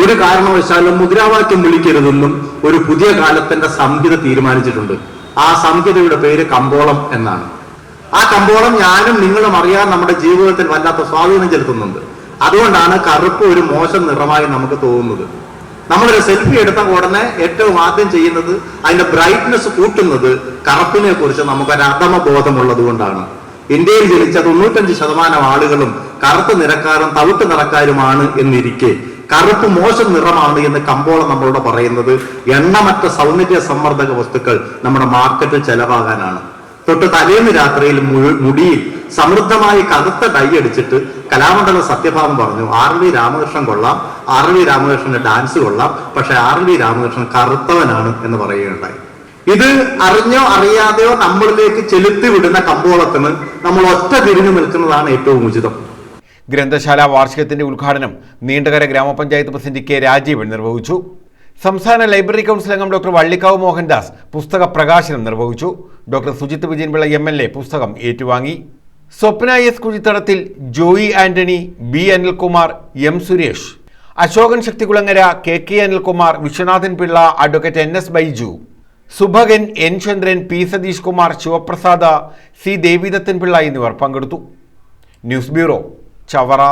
ഒരു കാരണവശാലും മുദ്രാവാക്യം വിളിക്കരുതെന്നും ഒരു പുതിയ കാലത്തിന്റെ സംഹിത തീരുമാനിച്ചിട്ടുണ്ട്. ആ സംഹിതയുടെ പേര് കമ്പോളം എന്നാണ്. ആ കമ്പോളം ഞാനും നിങ്ങളും അറിയാൻ നമ്മുടെ ജീവിതത്തിൽ വല്ലാത്ത സ്വാധീനം ചെലുത്തുന്നുണ്ട്. അതുകൊണ്ടാണ് കറുപ്പ് ഒരു മോശം നിറമായി നമുക്ക് തോന്നുന്നത്. നമ്മളൊരു സെൽഫി എടുത്ത ഉടനെ ഏറ്റവും ആദ്യം ചെയ്യുന്നത് അതിന്റെ ബ്രൈറ്റ്നെസ് കൂട്ടുന്നത് കറുപ്പിനെ കുറിച്ച് നമുക്കൊരു അധമബോധമുള്ളത് കൊണ്ടാണ്. ഇന്ത്യയിൽ ജനിച്ച 95% ആളുകളും കറുത്ത നിറക്കാരും തവിട്ട് നിറക്കാരുമാണ് എന്നിരിക്കെ കറുപ്പ് മോശം നിറമാണ് എന്ന് കമ്പോളം നമ്മളോട് പറയുന്നത് എണ്ണമറ്റ സൗന്ദര്യ സമ്മർദ്ദക വസ്തുക്കൾ നമ്മുടെ മാർക്കറ്റിൽ ചെലവാകാനാണ്. തൊട്ട് തലേന്ന് രാത്രിയിൽ മുടിയിൽ സമൃദ്ധമായി കറുത്ത ഡൈ അടിച്ചിട്ട് കലാമണ്ഡലം സത്യഭാമൻ പറഞ്ഞു RV രാമകൃഷ്ണൻ കൊള്ളാം, RV രാമകൃഷ്ണന്റെ ഡാൻസ് കൊള്ളാം, പക്ഷെ RV രാമകൃഷ്ണൻ കറുത്തവനാണ് എന്ന് പറയുകയുണ്ടായി. ഇത് അറിഞ്ഞോ അറിയാതെയോ നമ്മളിലേക്ക് ചെലുത്തി വിടുന്ന കമ്പോളത്തിന് നമ്മൾ ഒറ്റ തിരിഞ്ഞു നിൽക്കുന്നതാണ് ഏറ്റവും ഉചിതം. ഗ്രന്ഥശാല വാർഷികത്തിന്റെ ഉദ്ഘാടനം നീണ്ടകര ഗ്രാമപഞ്ചായത്ത് പ്രസിഡന്റ് കെ രാജീവൻ നിർവഹിച്ചു. സംസ്ഥാന ലൈബ്രറി കൗൺസിൽ അംഗം ഡോക്ടർ വള്ളിക്കാവ് മോഹൻദാസ് പുസ്തക പ്രകാശനം നിർവഹിച്ചു. ഡോക്ടർ സുജിത് വിജയൻപിള്ള MLA പുസ്തകം ഏറ്റുവാങ്ങി. Swapna S Kuzhithadathil, Joy Antony, B Anilkumar, M Suresh, Ashokan Sakthikulangara, KK Anilkumar, Viswanathan Pillai, advocate NS Baiju, Subhakan, N Chandran, P Satheesh Kumar, Sivaprasada, C Devidathan Pillai എന്നിവർ പങ്കെടുത്തു. News bureau, Chavara.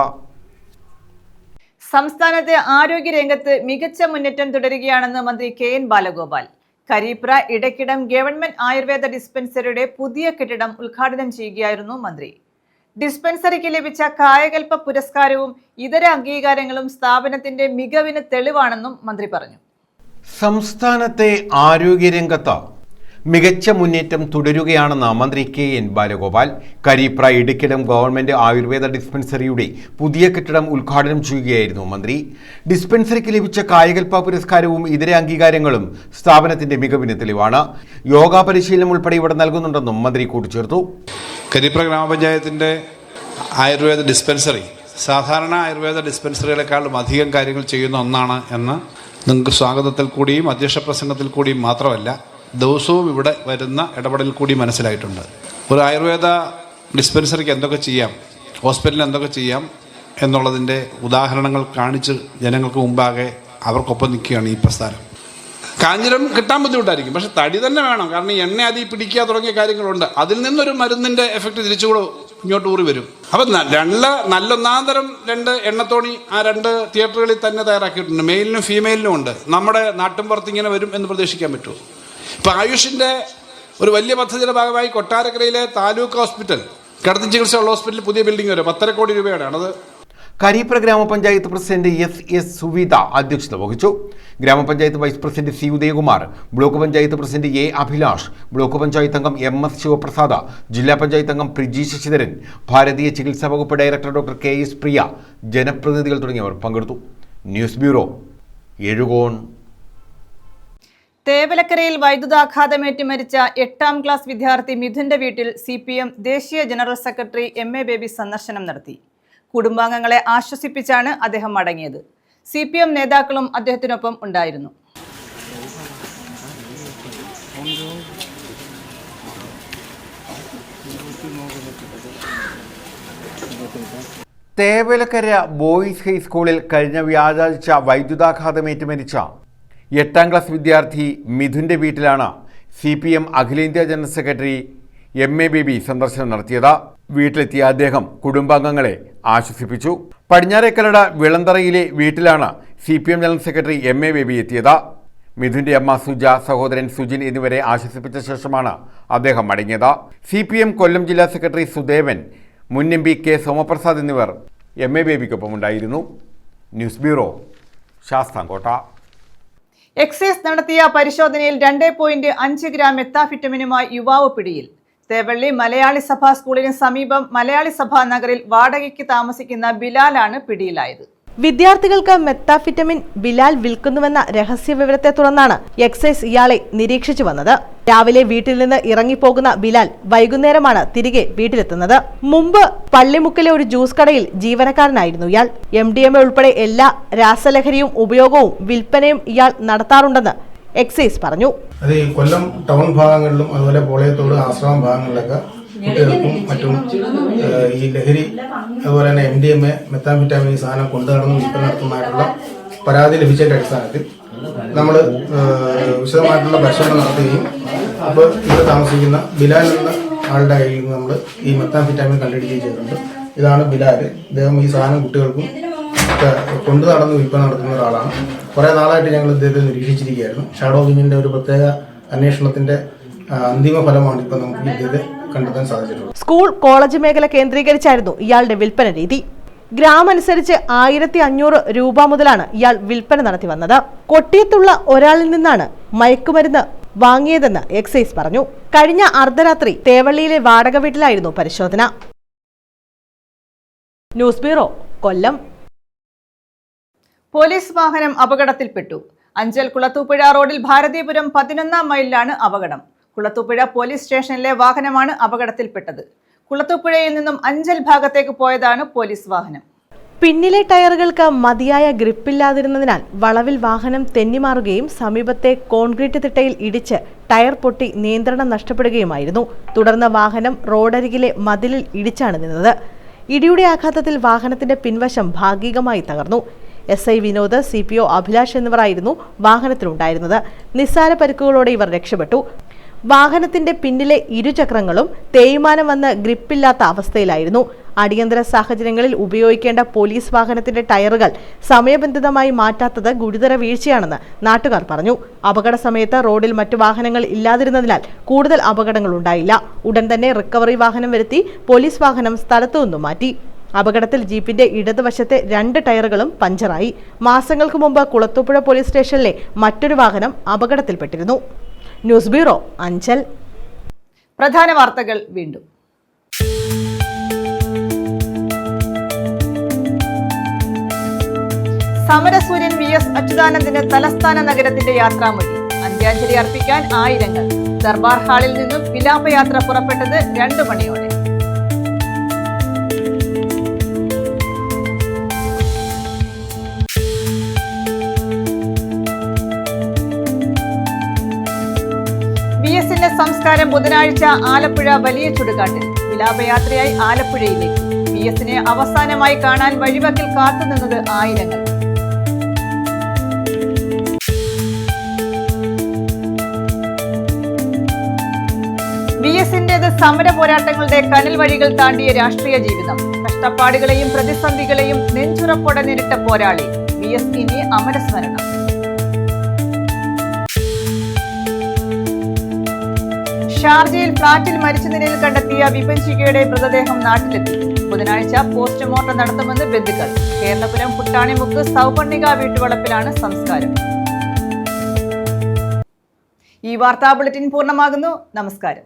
സംസ്ഥാനത്തെ ആരോഗ്യരംഗത്ത് മികച്ച മുന്നേറ്റം തുടരുകയാണെന്ന് മന്ത്രി KN ബാലഗോപാൽ. കരീപ്ര ഇടക്കിടം ഗവൺമെന്റ് ആയുർവേദ ഡിസ്പെൻസറിയുടെ പുതിയ കെട്ടിടം ഉദ്ഘാടനം ചെയ്യുകയായിരുന്നു മന്ത്രി. ഡിസ്പെൻസറിക്ക് ലഭിച്ച കായകൽപ്പ പുരസ്കാരവും ഇതര അംഗീകാരങ്ങളും സ്ഥാപനത്തിന്റെ മികവിന് തെളിവാണെന്നും മന്ത്രി പറഞ്ഞു. സംസ്ഥാനത്തെ ആരോഗ്യരംഗത്ത് മികച്ച മുന്നേറ്റം തുടരുകയാണെന്ന് മന്ത്രി KN ബാലഗോപാൽ. കരീപ്ര ഇടക്കിടം ഗവൺമെന്റ് ആയുർവേദ ഡിസ്പെൻസറിയുടെ പുതിയ കെട്ടിടം ഉദ്ഘാടനം ചെയ്യുകയായിരുന്നു മന്ത്രി. ഡിസ്പെൻസറിക്ക് ലഭിച്ച കായകൽപ്പ പുരസ്കാരവും ഇതര അംഗീകാരങ്ങളും സ്ഥാപനത്തിന്റെ മികവിന് തെളിവാണ്. യോഗ പരിശീലനം ഉൾപ്പെടെ ഇവിടെ നൽകുന്നുണ്ടെന്നും മന്ത്രി കൂട്ടിച്ചേർത്തു. കരീപ്ര ഗ്രാമപഞ്ചായത്തിന്റെ ആയുർവേദ ഡിസ്പെൻസറി സാധാരണ ആയുർവേദ ഡിസ്പെൻസറികളെക്കാളും അധികം കാര്യങ്ങൾ ചെയ്യുന്ന ഒന്നാണ് എന്ന് നിങ്ങൾക്ക് സ്വാഗതത്തിൽ കൂടിയും അധ്യക്ഷ പ്രസംഗത്തിൽ കൂടിയും മാത്രമല്ല ദിവസവും ഇവിടെ വരുന്ന ഇടപെടൽ കൂടി മനസ്സിലായിട്ടുണ്ട്. ഒരു ആയുർവേദ ഡിസ്പെൻസറിക്ക് എന്തൊക്കെ ചെയ്യാം, ഹോസ്പിറ്റലിൽ എന്തൊക്കെ ചെയ്യാം എന്നുള്ളതിൻ്റെ ഉദാഹരണങ്ങൾ കാണിച്ച് ജനങ്ങൾക്ക് മുമ്പാകെ അവർക്കൊപ്പം നിൽക്കുകയാണ് ഈ പ്രസ്ഥാനം. കാഞ്ഞിരം കിട്ടാൻ ബുദ്ധിമുട്ടായിരിക്കും, പക്ഷെ തടി തന്നെ വേണം. കാരണം ഈ എണ്ണ അതിൽ പിടിക്കുക തുടങ്ങിയ കാര്യങ്ങളുണ്ട്. അതിൽ നിന്നൊരു മരുന്നിൻ്റെ എഫക്റ്റ് തിരിച്ചുകൂടെ ഇങ്ങോട്ട് ഊറി വരും. അപ്പം നല്ലൊന്നാന്തരം 2 എണ്ണത്തോണി ആ 2 തിയേറ്ററുകളിൽ തന്നെ തയ്യാറാക്കിയിട്ടുണ്ട്. മെയിലിനും ഫീമെയിലിനും ഉണ്ട്. നമ്മുടെ നാട്ടിൻപുറത്ത് ഇങ്ങനെ വരും എന്ന് പ്രതീക്ഷിക്കാൻ പറ്റുമോ? ഇപ്പം ആയുഷിൻ്റെ ഒരു വലിയ പദ്ധതിയുടെ ഭാഗമായി കൊട്ടാരക്കരയിലെ താലൂക്ക് ഹോസ്പിറ്റൽ, കിടത്തി ചികിത്സയുള്ള ഹോസ്പിറ്റൽ പുതിയ ബിൽഡിംഗ് വരും. 1.5 കോടി രൂപയാണ്. അത് കരീപ്ര ഗ്രാമപഞ്ചായത്ത് പ്രസിഡന്റ് SS സുവിത അധ്യക്ഷത വഹിച്ചു. ഗ്രാമപഞ്ചായത്ത് vice president C Udayakumar, block panchayat president A Abhilash, block panchayat അംഗം MS ശിവപ്രസാദ, ജില്ലാ പഞ്ചായത്ത് അംഗം പ്രിജി ശശിധരൻ, ഭാരതീയ ചികിത്സാ വകുപ്പ് ഡയറക്ടർ ഡോക്ടർ KS പ്രിയ, ജനപ്രതിനിധികൾ തുടങ്ങിയവർ പങ്കെടുത്തു. News bureau, Ezhukone. തേവലക്കരയിൽ വൈദ്യുതാഘാതമേറ്റ് മരിച്ച 8ാം ക്ലാസ് വിദ്യാർത്ഥി മിഥുന്റെ വീട്ടിൽ CPM ദേശീയ ജനറൽ സെക്രട്ടറി MA ബേബി സന്ദർശനം നടത്തി. കുടുംബാംഗങ്ങളെ ആശ്വസിപ്പിച്ചാണ് അദ്ദേഹം മടങ്ങിയത്. CPM നേതാക്കളും അദ്ദേഹത്തിനൊപ്പം ഉണ്ടായിരുന്നു. തേവലക്കര ബോയ്സ് ഹൈസ്കൂളിൽ കഴിഞ്ഞ വ്യാഴാഴ്ച വൈദ്യുതാഘാതമേറ്റ് മരിച്ച 8ാം ക്ലാസ് വിദ്യാർത്ഥി മിഥുന്റെ വീട്ടിലാണ് CPM അഖിലേന്ത്യാ ജനറൽ സെക്രട്ടറി MA ബേബി സന്ദർശനം നടത്തിയത്. വീട്ടിലെത്തിയ അദ്ദേഹം കുടുംബാംഗങ്ങളെ ആശ്വസിപ്പിച്ചു. പടിഞ്ഞാറേക്കലട വിളന്തറയിലെ വീട്ടിലാണ് CPM general secretary MA baby എത്തിയത്. മിഥുന്റെ അമ്മ സുജ, സഹോദരൻ സുജിൻ എന്നിവരെ ആശ്വസിപ്പിച്ച ശേഷമാണ് അദ്ദേഹം മടങ്ങിയത്. CPM കൊല്ലം ജില്ലാ സെക്രട്ടറി സുദേവൻ, മുൻ MP K സോമപ്രസാദ് എന്നിവർ MA ബേബിക്കൊപ്പം ഉണ്ടായിരുന്നു. News bureau, Sasthamkotta. എക്സൈസ് നടത്തിയ പരിശോധനയിൽ 2.5 ഗ്രാം മെത്താഫിറ്റമിനുമായി യുവാവ് പിടിയിൽ. തേവള്ളി മലയാളി സഭാ സ്കൂളിന് സമീപം മലയാളി സഭാ നഗറിൽ വാടകയ്ക്ക് താമസിക്കുന്ന ബിലാലാണ് പിടിയിലായത്. വിദ്യാർത്ഥികൾക്ക് മെത്താഫിറ്റമിൻ ബിലാൽ വിൽക്കുന്നുവെന്ന രഹസ്യ വിവരത്തെ തുടർന്നാണ് എക്സൈസ് ഇയാളെ നിരീക്ഷിച്ചു വന്നത്. രാവിലെ വീട്ടിൽ നിന്ന് ഇറങ്ങിപ്പോകുന്ന ബിലാൽ വൈകുന്നേരമാണ് തിരികെ വീട്ടിലെത്തുന്നത്. മുമ്പ് പള്ളിമുക്കിലെ ഒരു ജ്യൂസ് കടയിൽ ജീവനക്കാരനായിരുന്നു ഇയാൾ. MDMA ഉൾപ്പെടെ എല്ലാ രാസലഹരിയും ഉപയോഗവും വിൽപ്പനയും ഇയാൾ നടത്താറുണ്ടെന്ന് എക്സൈസ് പറഞ്ഞു. അത് ഈ കൊല്ലം ടൗൺ ഭാഗങ്ങളിലും അതുപോലെ പോളയത്തോട് ആശ്രമം ഭാഗങ്ങളിലൊക്കെ കുട്ടികൾക്കും മറ്റും ഈ ലഹരി അതുപോലെ തന്നെ MDMA മെത്താംഫെറ്റാമിൻ ഈ സാധനം കൊണ്ടുനടന്ന് വിൽപ്പന നടത്തുന്നതായിട്ടുള്ള പരാതി ലഭിച്ചതിന്റെ അടിസ്ഥാനത്തിൽ നമ്മൾ വിശദമായിട്ടുള്ള പരിശോധന നടത്തുകയും അപ്പോൾ ഇവിടെ താമസിക്കുന്ന ബിലാൽ എന്ന ആളുടെ കയ്യിൽ നിന്ന് നമ്മൾ ഈ മെത്താംഫെറ്റാമിൻ കണ്ടുപിടിക്കുകയും ചെയ്തിട്ടുണ്ട്. ഇതാണ് ബിലാൽ. ഇദ്ദേഹം ഈ സാധനം കുട്ടികൾക്കും കൊണ്ടു നടന്ന് വിൽപ്പന നടത്തുന്ന ഒരാളാണ്. കുറേ നാളായിട്ട് ഞങ്ങൾ ഇദ്ദേഹത്തെ നിരീക്ഷിച്ചിരിക്കുകയായിരുന്നു. ഷാഡോവിങ്ങിന്റെ ഒരു പ്രത്യേക അന്വേഷണത്തിന്റെ അന്തിമ ഫലമാണ് ഇപ്പൊ നമുക്ക് ഇദ്ദേഹത്തെ കണ്ടെത്താൻ സാധിച്ചിട്ടുള്ളത്. സ്കൂൾ കോളേജ് മേഖല കേന്ദ്രീകരിച്ചായിരുന്നു ഇയാളുടെ വിൽപ്പന രീതി. ഗ്രാം അനുസരിച്ച് 1500 രൂപ മുതലാണ് ഇയാൾ വിൽപ്പന നടത്തി വന്നത്. കൊട്ടിയത്തുള്ള ഒരാളിൽ നിന്നാണ് മയക്കുമരുന്ന് വാങ്ങിയതെന്ന് എക്സൈസ് പറഞ്ഞു. കഴിഞ്ഞ അർദ്ധരാത്രി തേവള്ളിയിലെ വാടക വീട്ടിലായിരുന്നു പരിശോധന. ന്യൂസ് ബ്യൂറോ, കൊല്ലം. പോലീസ് വാഹനം അപകടത്തിൽപ്പെട്ടു. അഞ്ചൽ കുളത്തൂപ്പുഴ റോഡിൽ ഭാരതീപുരം 11-ാം മൈലിലാണ് അപകടം. കുളത്തൂപ്പുഴ പോലീസ് സ്റ്റേഷനിലെ വാഹനമാണ് അപകടത്തിൽപ്പെട്ടത്. കുളത്തൂപ്പുഴയിൽ നിന്നും അഞ്ചൽ ഭാഗത്തേക്ക് പോയതാണ് പോലീസ് വാഹനം. പിന്നിലെ ടയറുകൾക്ക് മതിയായ ഗ്രിപ്പില്ലാതിരുന്നതിനാൽ വളവിൽ വാഹനം തെന്നിമാറുകയും സമീപത്തെ കോൺക്രീറ്റ് തിട്ടയിൽ ഇടിച്ച് ടയർ പൊട്ടി നിയന്ത്രണം നഷ്ടപ്പെടുകയുമായിരുന്നു. തുടർന്ന് വാഹനം റോഡരികിലെ മതിലിൽ ഇടിച്ചാണ് നിന്നത്. ഇടിയുടെ ആഘാതത്തിൽ വാഹനത്തിന്റെ പിൻവശം ഭാഗികമായി തകർന്നു. SI വിനോദ്, CPO അഭിലാഷ് എന്നിവരായിരുന്നു വാഹനത്തിലുണ്ടായിരുന്നത്. നിസ്സാര പരിക്കുകളോടെ ഇവർ രക്ഷപ്പെട്ടു. വാഹനത്തിന്റെ പിന്നിലെ ഇരുചക്രങ്ങളും തേയ്മാനം വന്ന് ഗ്രിപ്പില്ലാത്ത അവസ്ഥയിലായിരുന്നു. അടിയന്തര സാഹചര്യങ്ങളിൽ ഉപയോഗിക്കേണ്ട പോലീസ് വാഹനത്തിന്റെ ടയറുകൾ സമയബന്ധിതമായി മാറ്റാത്തത് ഗുരുതര വീഴ്ചയാണെന്ന് നാട്ടുകാർ പറഞ്ഞു. അപകട സമയത്ത് റോഡിൽ മറ്റു വാഹനങ്ങൾ ഇല്ലാതിരുന്നതിനാൽ കൂടുതൽ അപകടങ്ങൾ ഉണ്ടായില്ല. ഉടൻ തന്നെ റിക്കവറി വാഹനം വരുത്തി പോലീസ് വാഹനം സ്ഥലത്തു നിന്നും മാറ്റി. അപകടത്തിൽ ജീപ്പിന്റെ ഇടതുവശത്തെ 2 ടയറുകളും പഞ്ചറായി. മാസങ്ങൾക്ക് മുമ്പ് കുളത്തൂപ്പുഴ പോലീസ് സ്റ്റേഷനിലെ മറ്റൊരു വാഹനം അപകടത്തിൽപ്പെട്ടിരുന്നു. News bureau, Anchal. പ്രധാന വാർത്തകൾ വീണ്ടും. സമരസൂര്യൻ VS അച്യുതാനന്ദന് തലസ്ഥാന നഗരത്തിന്റെ യാത്രാമൊഴി. അന്ത്യാഞ്ജലി അർപ്പിക്കാൻ ആയിരങ്ങൾ. ദർബാർ ഹാളിൽ നിന്നും വിലാപയാത്ര പുറപ്പെട്ടത് 2 മണിയോടെ. VSന്റെ സംസ്കാരം ബുധനാഴ്ച ആലപ്പുഴ വലിയ ചുടുകാട്ടിൽ. വിലാപയാത്രയായി ആലപ്പുഴയിലേക്ക്. VSനെ അവസാനമായി കാണാൻ വഴിവക്കിൽ കാത്തുനിന്നത് ആയിരങ്ങൾ. VSന്റേത് സമര പോരാട്ടങ്ങളുടെ കനൽ വഴികൾ താണ്ടിയ രാഷ്ട്രീയ ജീവിതം. കഷ്ടപ്പാടുകളെയും പ്രതിസന്ധികളെയും നെഞ്ചുറപ്പോടെ നേരിട്ട പോരാളി. VS ഇനി അമരസ്മരണം. ഷാർജയിൽ ഫ്ളാറ്റിൽ മരിച്ച നിലയിൽ കണ്ടെത്തിയ വിപഞ്ചികയുടെ മൃതദേഹം നാട്ടിലെത്തി. ബുധനാഴ്ച പോസ്റ്റ്മോർട്ടം നടത്തുമെന്ന് ബന്ധുക്കൾ. കേരളപുരം പുട്ടാണിമുക്ക് സൗപർണിക വീട്ടുവളപ്പിലാണ് സംസ്കാരം. ഈ വാർത്താ ബുള്ളറ്റിൻ പൂർണ്ണമാകുന്നു. നമസ്കാരം.